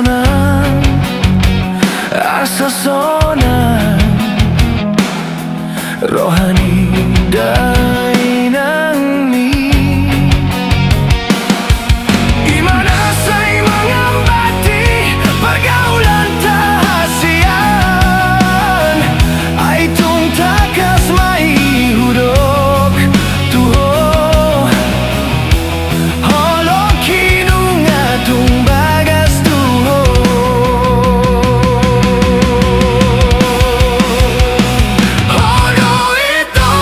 sonang, asa sonang, rohani dainang ni nasai mangambati, pargaulanta hasian, tung takas mai hudok tuho, holokki tung bagas tuho. HODO itu,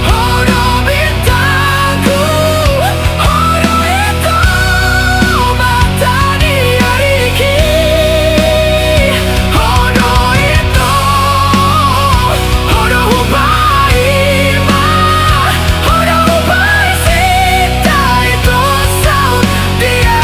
HODO bintangku, HODO itu mata di hariku. HODO itu, HODO upai mah, HODO upai sita itu saut dia.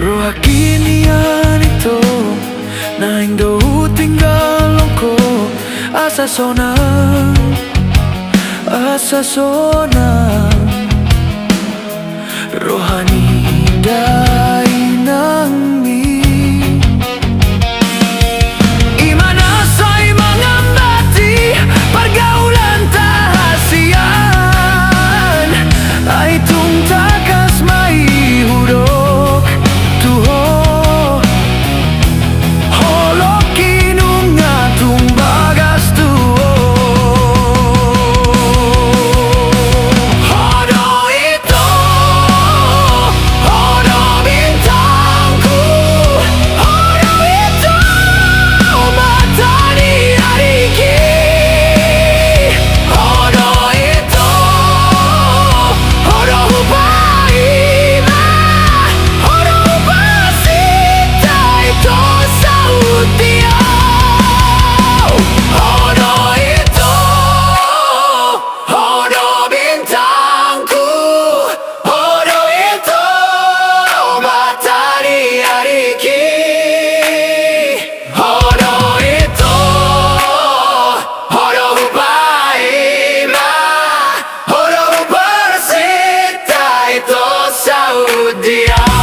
Rohaki nian itu naeng tinggalhon ko, asa sonang, asa sonang, rohani dainang ni nasai mangambati, pargaulanta hasian, tung takas mai hudok tuho, holokki tung bagas tuho. HODO itu, HODO bintangku, HODO itu mata di hariku. HODO itu, HODO upai mah, HODO upai sita itu saut dia. HODO itu, HODO bintangku, HODO itu mata di hariku. HODO itu, HODO upai mah, HODO upai sita itu saut dia.